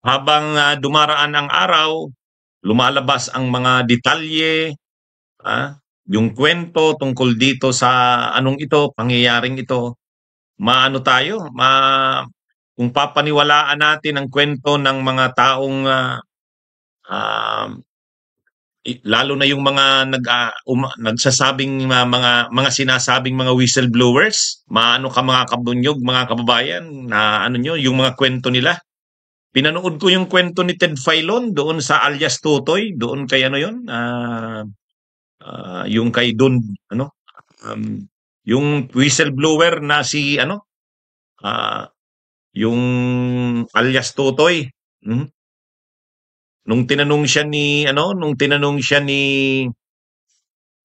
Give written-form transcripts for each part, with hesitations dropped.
habang dumaraan ang araw, lumalabas ang mga detalye, yung kwento tungkol dito sa anong ito, pangyayaring ito. Maano tayo, kung papaniwalaan natin ang kwento ng mga taong ah, lalo na yung mga nagsasabing mga sinasabing mga whistleblowers, maano ka mga kabunyog, mga kababayan, na ano nyo, yung mga kwento nila. Pinanood ko yung kwento ni Ted Filon doon sa alias Tutoy, doon kay ano yun, yung kay Don, ano, um, yung whistleblower na si ano, ah, yung alias Tutoy. Hmm? Nung tinanong siya ni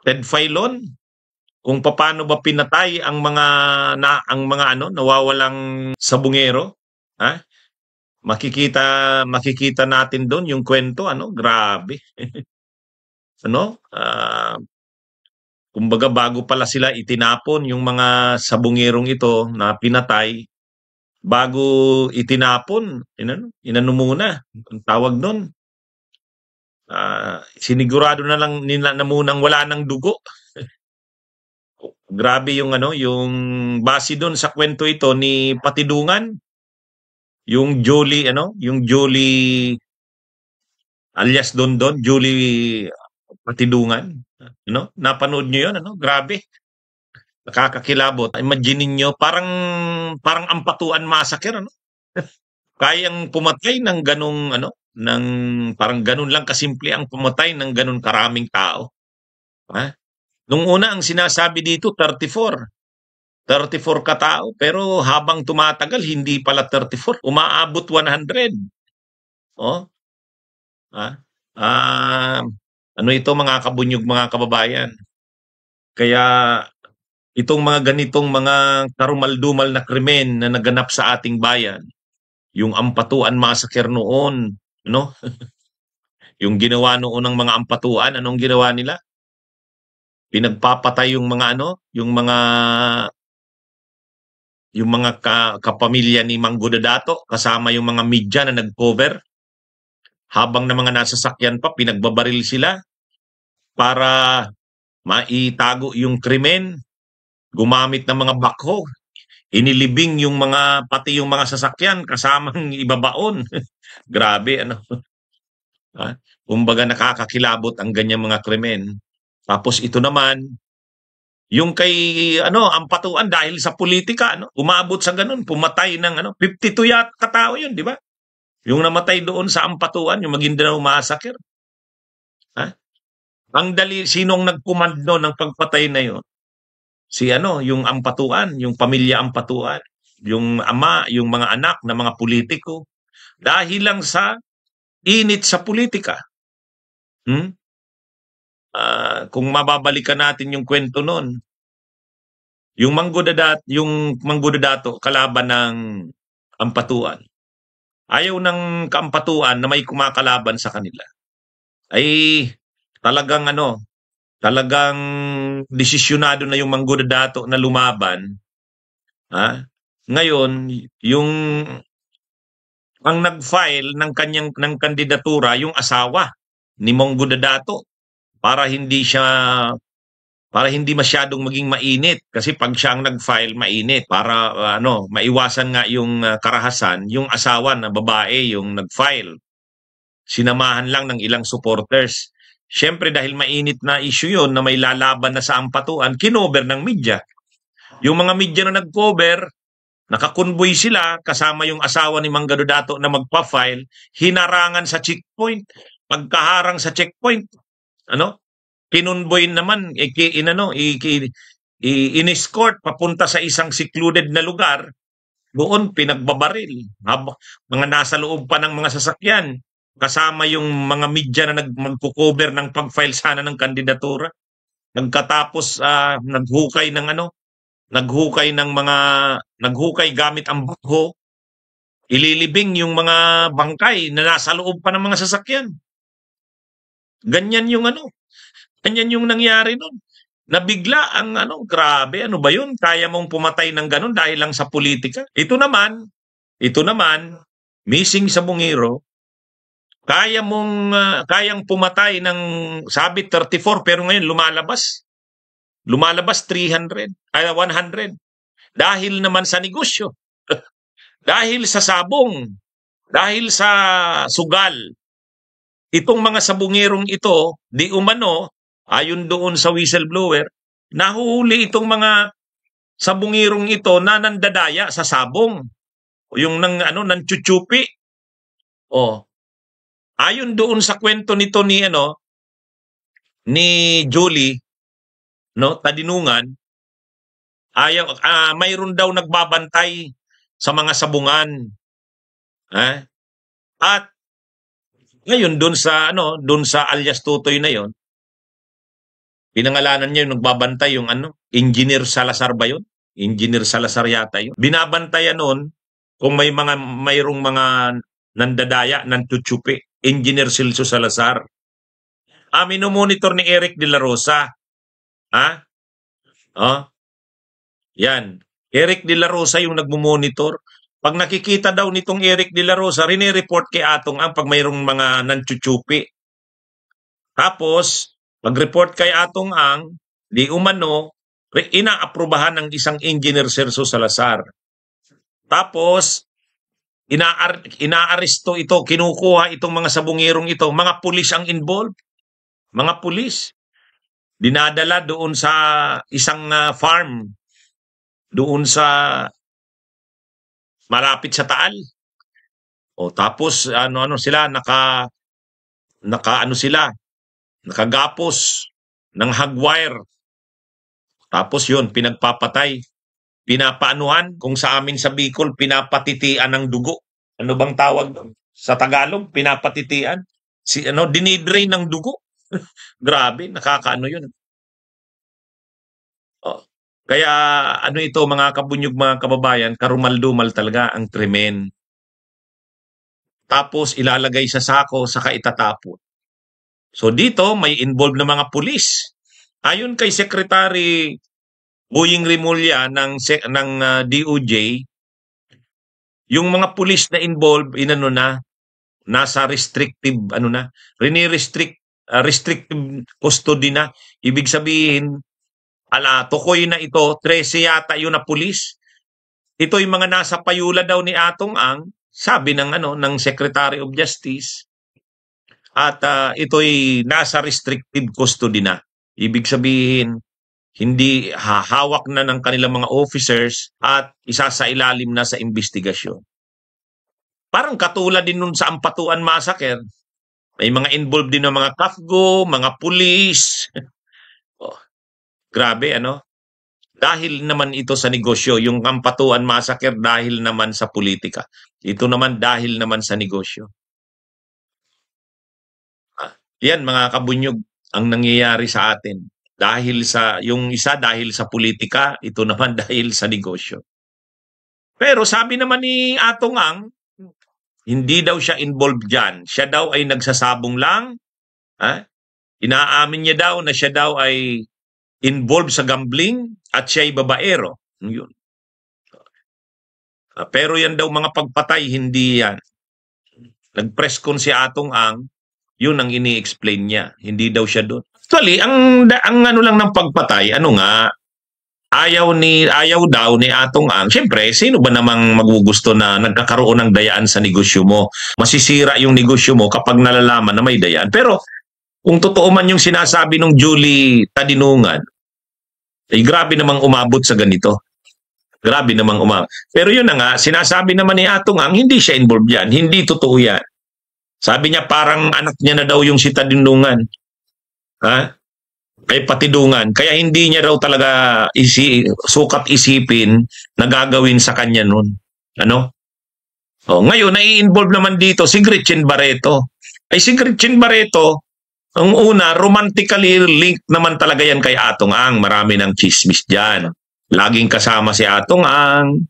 Ted Filon kung paano ba pinatay ang mga ano nawawalang sabungero, ha? Makikita natin doon yung kwento, ano, grabe. Ano? Kumbaga bago pala sila itinapon yung mga sabungerong ito na pinatay, bago itinapon, inano muna, ang tawag doon, sinigurado na lang nila na munang wala ng dugo. Grabe yung ano, yung base doon sa kwento ito ni Patidungan, yung Jolie alias Don Julie Patidungan. Ano? Napanood niyo 'yon, ano? Grabe, nakakakilabot. Imagine niyo parang Ampatuan Massacre, ano? Kayang pumatay ng ganung ano, ng parang ganun lang kasimple ang pumatay ng ganun karaming tao. Ha? Nung una ang sinasabi dito 34 katao, pero habang tumatagal hindi pala 34, umaabot 100. Oh, ha? Ah, ano ito mga kabunyog, mga kababayan. Kaya itong mga ganitong mga karumaldumal na krimen na naganap sa ating bayan, yung Ampatuan Massacre noon, no? Yung ginawa noon ng mga Ampatuan, anong ginawa nila? Pinagpapatay yung mga kapamilya ni Mango Dadato kasama yung mga media na nag-cover, habang na mga nasasakyan pa pinagbabaril sila para maitago yung krimen, gumamit ng mga bakho, inilibing yung pati yung mga sasakyan kasamang ibabaon. Grabe, ano. Kumbaga nakakakilabot ang ganyang mga krimen. Tapos ito naman, yung kay ano, Ampatuan dahil sa politika, ano, umabot sa ganun, pumatay ng ano, 52 katao yun, di ba? Yung namatay doon sa Ampatuan, yung Maguindanao Massacre. Ha? Sinong nagkumando ng pagpatay na yun? Si ano, yung Ampatuan, yung pamilya Ampatuan, yung ama, yung mga anak na mga politiko, dahil lang sa init sa politika. Kung mababalikan natin yung kwento noon, yung Manggudadato kalaban ng Ampatuan. Ayaw ng Kaampatuan na may kumakalaban sa kanila. Ay talagang desisyonado na yung Manggudadato na lumaban. Ngayon, yung ang nag-file ng kandidatura yung asawa ni Manggudadato para hindi masyadong maging mainit, kasi pag siya ang nag-file mainit, para maiwasan nga yung karahasan, yung asawa na babae yung nag-file. Sinamahan lang ng ilang supporters. Siyempre dahil mainit na issue yun na may lalaban na sa Ampatuan, kinover ng media. Yung mga media na nag-cover, nakakonvoy sila kasama yung asawa ni Manggado Dato na magpa-file, hinarangan sa checkpoint. Pagkaharang sa checkpoint, kinonvoy naman, in-escort papunta sa isang secluded na lugar, doon pinagbabaril. Mga nasa loob pa ng mga sasakyan, kasama yung mga media na magko-cover ng pag-file sana ng kandidatura. Nagkatapos naghukay gamit ang bakho, ililibing yung mga bangkay na nasa loob pa ng mga sasakyan. Ganyan yung nangyari nun. Nabigla ang grabe, ano ba yun? Kaya mong pumatay ng ganun dahil lang sa politika? Ito naman, missing sa Bungiro, kayang pumatay ng sabi 34 pero ngayon lumalabas 300 ay 100 dahil naman sa negosyo, dahil sa sabong, dahil sa sugal. Itong mga sabungerong ito, di umano, ayon doon sa whistleblower, nahuhuli itong mga sabungirong ito na nandadaya sa sabong. Yung nang chuchupi. Oh. Ayon doon sa kwento nito ni Julie, no, Tadinungan, mayroon daw nagbabantay sa mga sabungan. At ngayon doon sa alias Tutoy na 'yon, pinangalanan niya yung nagbabantay yung Engineer Salazar ba 'yon? Engineer Salazar yata 'yon. Binabantayan noon kung mayroong mga nandadaya ng tutsupi, Engineer Celso Salazar. Minomonitor ni Eric De La Rosa. Yan. Eric De La Rosa yung nagmumonitor. Pag nakikita daw nitong Eric De La Rosa, rinireport kay Atong Ang pag mayroong mga nanchuchupi. Tapos, pag-report kay Atong Ang, di umano, inaaprubahan ng isang Engineer Celso Salazar. Tapos, inaaresto ito, kinukuha itong mga sabungirong ito, mga pulis ang involved, mga pulis. Dinadala doon sa isang farm, doon sa malapit sa Taal. Tapos sila nakagapos ng hagwire. Tapos yun, pinagpapatay. Pinapaanuhan, kung sa amin sa Bicol, pinapatitian ng dugo. Ano bang tawag sa Tagalog? Pinapatitian. Dinidrain ng dugo. Grabe, nakakaano yun. Kaya ito mga kabunyog, mga kababayan, karumal-dumal talaga ang krimen. Tapos ilalagay sa sako, saka itatapon. So dito may involved na mga pulis. Ayon kay Secretary Boying Rimulya ng DOJ, yung mga pulis na involved nasa restrictive restrictive custody na. Ibig sabihin, tukoy na ito, 13 yata yun na pulis. Ito yung mga nasa payula daw ni Atong Ang, sabi ng Secretary of Justice. At ito'y nasa restrictive custody na. Ibig sabihin, hindi hawak na ng kanilang mga officers at isasailalim na sa investigasyon. Parang katulad din nun sa Ampatuan Massacre. May mga involved din ng mga KAFGO, mga pulis. Grabe, Dahil naman ito sa negosyo. Yung Ampatuan Massacre dahil naman sa politika. Ito naman dahil naman sa negosyo. Yan mga kabunyog ang nangyayari sa atin. Yung isa dahil sa politika, ito naman dahil sa negosyo. Pero sabi naman ni Atong Ang, hindi daw siya involved dyan. Siya daw ay nagsasabong lang. Inaamin niya daw na siya daw ay involved sa gambling at siya ay babaero. Yun. Pero yan daw mga pagpatay, hindi yan. Nag-press con si Atong Ang, yun ang ini-explain niya. Hindi daw siya doon. Actually, ang lang ng pagpatay, ayaw daw ni Atong Ang. Siyempre, sino ba namang magugusto na nagkakaroon ng dayaan sa negosyo mo? Masisira yung negosyo mo kapag nalalaman na may dayaan. Pero kung totoo man yung sinasabi ng Julie Tadinungan, grabe namang umabot sa ganito. Grabe namang umabot. Pero yun na nga, sinasabi naman ni Atong Ang, hindi siya involved yan. Hindi totoo yan. Sabi niya parang anak niya na daw yung si Tadinungan. Ay Patidungan. Kaya hindi niya raw talaga sukat isipin na gagawin sa kanya nun. Ngayon, nai-involve naman dito si Gretchen Barreto. Ay si Gretchen Barreto, ang una, romantically linked naman talaga yan kay Atong Ang. Marami ng chismis dyan. Laging kasama si Atong Ang.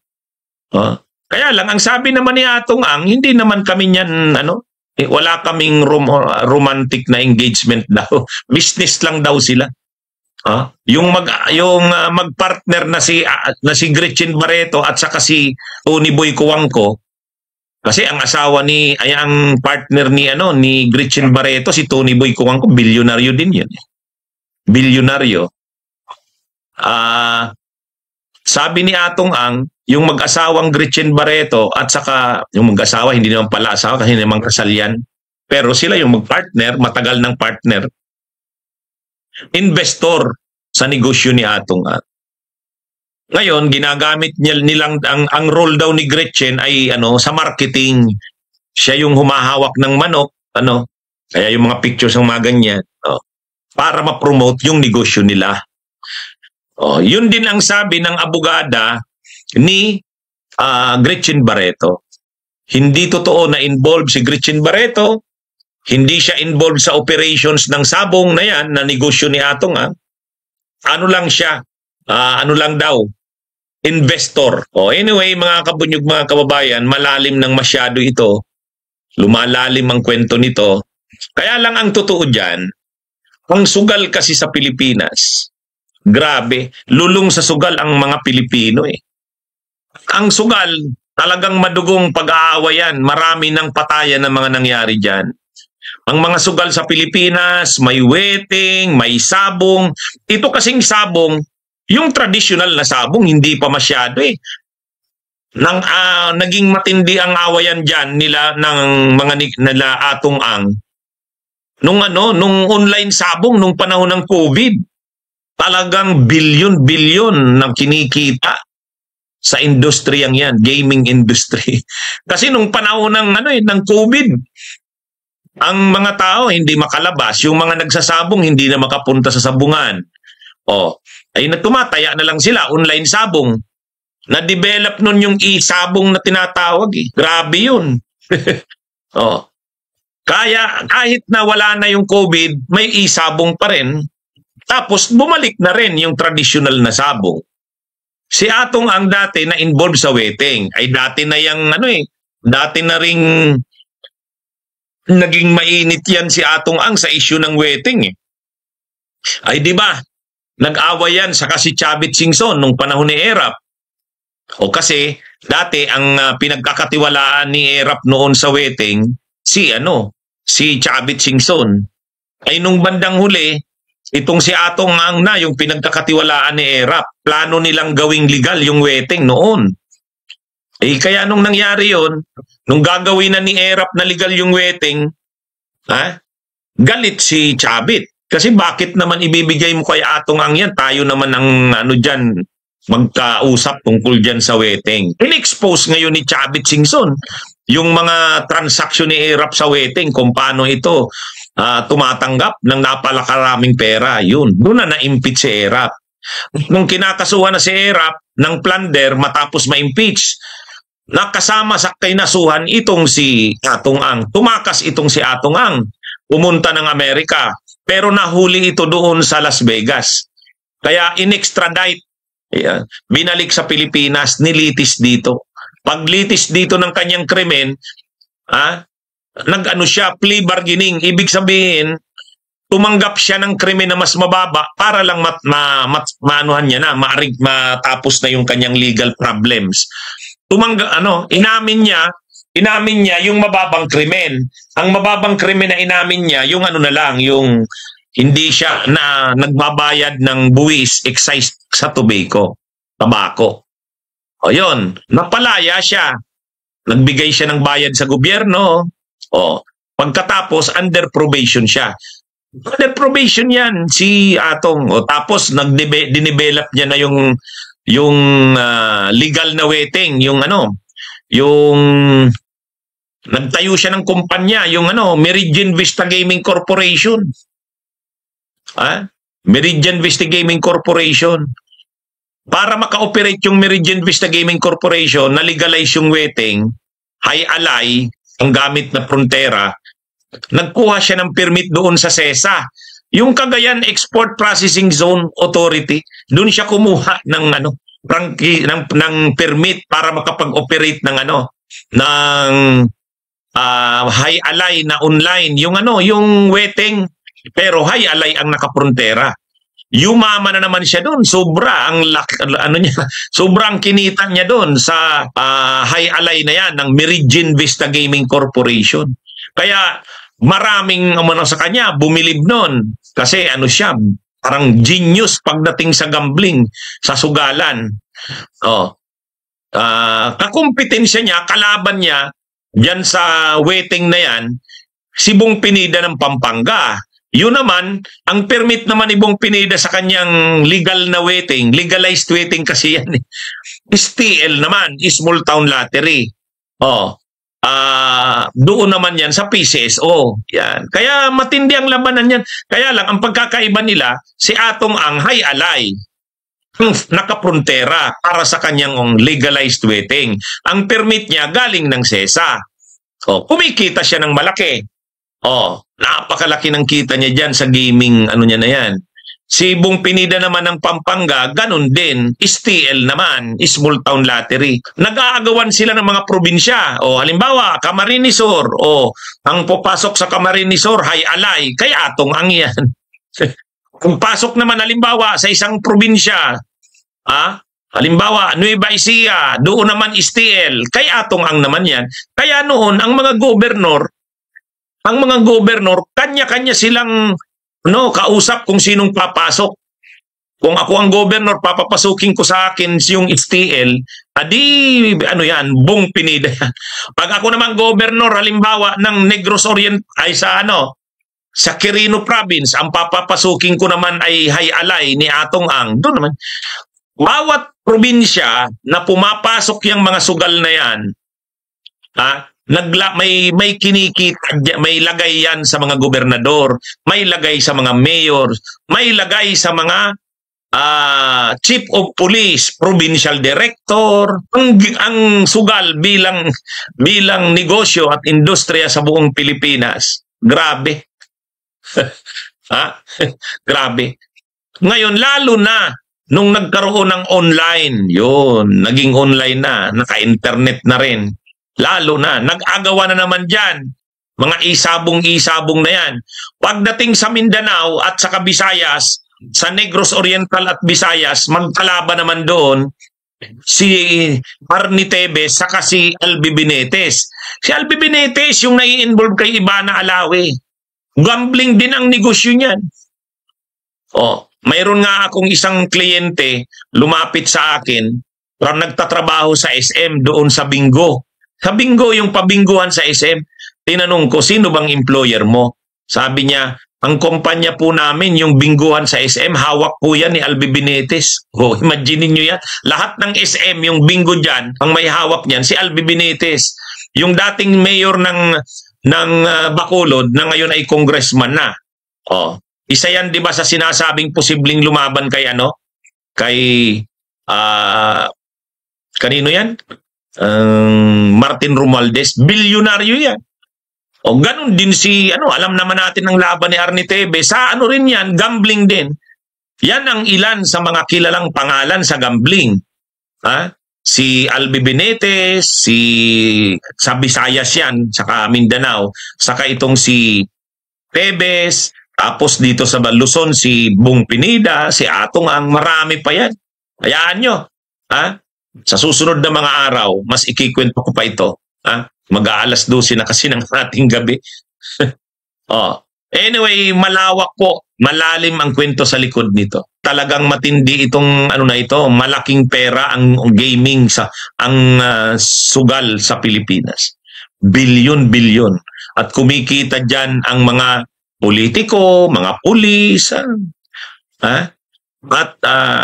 Kaya lang, ang sabi naman ni Atong Ang, hindi naman kami niyan, wala kaming romantic na engagement daw. Business lang daw sila. Yung magpartner na si Gretchen Barreto at saka si Tony Boy Cuangco, Kasi ang asawa ang partner ni Gretchen Barreto, si Tony Boy Kung, bilyonaryo din yun. Bilyonaryo. Sabi ni Atong Ang, yung mag-asawang Gretchen Barreto at saka yung mag-asawa, hindi naman pala asawa kasi hindi naman kasal yan. Pero sila yung mag-partner, matagal ng partner. Investor sa negosyo ni Atong Ang. Ngayon, ginagamit nilang ang role daw ni Gretchen ay sa marketing. Siya yung humahawak ng manok, kaya yung mga pictures ng mga ganyan, para ma-promote yung negosyo nila. Yun din ang sabi ng abogada ni Gretchen Barreto. Hindi totoo na involved si Gretchen Barreto, hindi siya involved sa operations ng sabong na yan, na negosyo ni Atong Ang. Ano lang siya, lang daw, investor. Anyway, mga kabunyog, mga kababayan, malalim ng masyado ito. Lumalalim ang kwento nito. Kaya lang ang totoo dyan, ang sugal kasi sa Pilipinas, grabe, lulong sa sugal ang mga Pilipino eh. Ang sugal, talagang madugong pag-aawayan, marami ng patayan ng mga nangyari dyan. Ang mga sugal sa Pilipinas, may weteng, may sabong. Ito kasing sabong, yung traditional na sabong, hindi pa masyado eh. Naging matindi ang awayan dyan ng mga nila Atong Ang. Nung online sabong, nung panahon ng COVID, talagang bilyon-bilyon ng kinikita sa industriyang yan, gaming industry. Kasi nung panahon ng COVID, ang mga tao hindi makalabas, yung mga nagsasabong hindi na makapunta sa sabungan. Ay tumataya na lang sila, online sabong. Na-develop nun yung e-sabong na tinatawag eh. Grabe yun. Kaya kahit na wala na yung COVID, may e-sabong pa rin. Tapos bumalik na rin yung traditional na sabong. Si Atong Ang dati na involved sa weteng, ay dati na dati na ring naging mainit yan si Atong Ang sa issue ng weteng eh. Ay di ba? Nag-away yan saka si Chavit Singson nung panahon ni Erap. Kasi dati ang pinagkakatiwalaan ni Erap noon sa weteng si Chavit Singson. Ay nung bandang huli, itong si Atong Ang na yung pinagkakatiwalaan ni Erap. Plano nilang gawing legal yung weteng noon. Kaya nung nangyari yon, nung gagawin na ni Erap na legal yung weteng, galit si Chavit. Kasi bakit naman ibibigay mo kay Atong Ang yan? Tayo naman ang dyan, magkausap tungkol dyan sa weteng. In-expose ngayon ni Chavit Singson yung mga transaksyon ni Erap sa weteng, kung paano ito tumatanggap ng napakaraming pera. Yun, doon na na-impeach si Erap. Nung kinakasuhan na si Erap ng plunder matapos ma-impeach, nakasama sa kinasuhan itong si Atong Ang. Tumakas itong si Atong Ang. Pumunta ng Amerika. Pero nahuli ito doon sa Las Vegas. Kaya in-extradite. Binalik sa Pilipinas, nilitis dito. Paglitis dito ng kanyang krimen, siya, plea bargaining. Ibig sabihin, tumanggap siya ng krimen na mas mababa para lang maanuhan niya na, matapos na yung kanyang legal problems. Inamin niya yung mababang krimen. Ang mababang krimen na inamin niya, yung yung hindi siya na nagbabayad ng buwis, excise sa tabako. Yun, napalaya siya. Nagbigay siya ng bayad sa gobyerno. Pagkatapos, under probation siya. Under probation yan, si Atong. Tapos, dinevelop niya na yung legal na weteng, yung nagtayo siya ng kumpanya, yung Meridian Vista Gaming Corporation. Meridian Vista Gaming Corporation. Para maka-operate yung Meridian Vista Gaming Corporation, na-legalize yung weteng, Hi-Alay, ang gamit na frontera, nagkuha siya ng permit doon sa SESA. Yung Cagayan Export Processing Zone Authority, doon siya kumuha ng ng permit para makapag-operate ng Hi-Alay na online, yung yung weteng, pero Hi-Alay ang nakaprontera. Yumama na naman siya doon. Sobra ang ano niya, sobrang kinita niya doon sa high alay na yan ng Meridian Vista Gaming Corporation. Kaya maraming sa kanya bumilib noon kasi ano siya, parang genius pagdating sa gambling, sa sugalan. Kakumpetensya niya, kalaban niya diyan sa waiting na yan, si Bong Pineda ng Pampanga. Yun naman, ang permit naman ni Bong Pineda sa kanyang legal na waiting, legalized waiting kasi yan, STL naman, Small Town Lottery. Doon naman yan sa PCSO. Yan. Kaya matindi ang labanan yan. Kaya lang, ang pagkakaiba nila, si Atong ang high alay, nakaprontera para sa kanyang legalized waiting. Ang permit niya galing ng SESA. Kumikita siya ng malaki. Napakalaki ng kita niya dyan sa gaming niya na yan. Si Bong Pineda naman ng Pampanga, ganun din. STL naman, Small Town Lottery. Nag-aagawan sila ng mga probinsya. Halimbawa, Camarines Sur. Ang papasok sa Camarines Sur, high alay. Kaya Atong ang yan. Kung pasok naman halimbawa sa isang probinsya, halimbawa, Nueva Ecija, doon naman STL, kay Atong ang naman yan. Kaya noon, ang mga gobernador, kanya-kanya silang kausap kung sinong papasok. Kung ako ang gobernador, papapasukin ko sa akin yung STL, Bong Pineda. Pag ako naman gobernador, halimbawa, ng Negros Orient, ay sa Quirino Province, ang papapasukin ko naman ay high alay ni Atong ang. Doon naman, bawat probinsya na pumapasok yung mga sugal na yan, may kinikita, may lagay yan sa mga gobernador, may lagay sa mga mayor, may lagay sa mga chief of police, provincial director, ang sugal bilang negosyo at industriya sa buong Pilipinas. Grabe. Grabe. Ngayon, lalo na nung nagkaroon ng online, naging online na, naka-internet na rin. Lalo na, nag-agawa na naman dyan. Mga isabong-isabong na yan. Pagdating sa Mindanao at sa Visayas, sa Negros Oriental at Visayas, magkalaban naman doon si Arnie Tevez saka si Albi Benitez. Si Albi Benitez yung nai-involve kay Ivana Alawi. Gambling din ang negosyo niyan. Mayroon nga akong isang kliyente lumapit sa akin, parang nagtatrabaho sa SM doon sa Bingo. Sa Bingo, yung pabingguhan sa SM, tinanong ko, sino bang employer mo? Sabi niya, ang kumpanya po namin, yung bingguhan sa SM, hawak po yan ni Albi Benitez. Imagine niyo yan. Lahat ng SM, yung bingo dyan, ang may hawak niyan, si Albi Benitez. Yung dating mayor ng Bacolod, na ngayon ay congressman na. Isa yan, di ba, sa sinasabing posibleng lumaban kay kanino yan? Martin Romualdez, bilyonaryo yan. Ganun din si, alam naman natin ang laban ni Arnie Tevez. Sa rin yan, gambling din. Yan ang ilan sa mga kilalang pangalan sa gambling. Si Albi Benitez, sa Visayas yan, saka Mindanao, saka itong si Tevez, tapos dito sa Luzon, si Bong Pineda, si Atong ang, marami pa yan. Hayaan nyo. Sa susunod na mga araw, mas ikikwento ko pa ito. Mag-aalas 12 na kasi ng ating gabi. Anyway, malawak po. Malalim ang kwento sa likod nito. Talagang matindi itong malaking pera ang gaming ang sugal sa Pilipinas. Bilyon-bilyon. At kumikita dyan ang mga politiko, mga pulis, at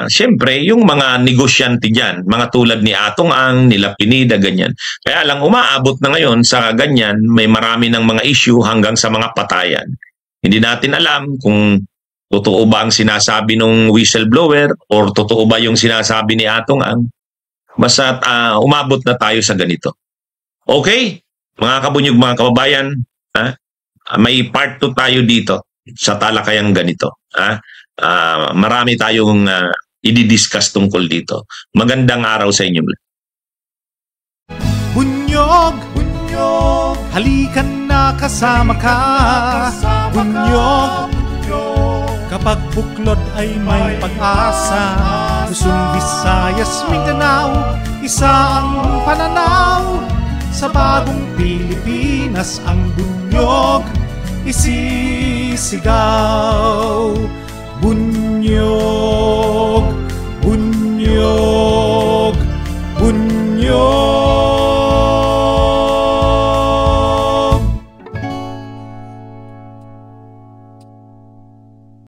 siyempre, yung mga negosyante dyan, mga tulad ni Atong Ang, nila Pineda, ganyan. Kaya lang umaabot na ngayon sa ganyan, may marami ng mga issue hanggang sa mga patayan. Hindi natin alam kung totoo ba ang sinasabi ng whistleblower or totoo ba yung sinasabi ni Atong Ang. Basta umabot na tayo sa ganito. Okay? Mga kabunyog, mga kababayan, may part 2 tayo dito sa talakayang ganito. Marami tayong i-discuss tungkol dito. Magandang araw sa inyo. Bunyog, bunyog, halikan na kasama ka. Bunyog, Kapag buklod ay may pag-asa, Luzon, Visayas, Mindanao, isa ang pananaw. Sa bagong Pilipinas ang bunyog isisigaw. Bunyog.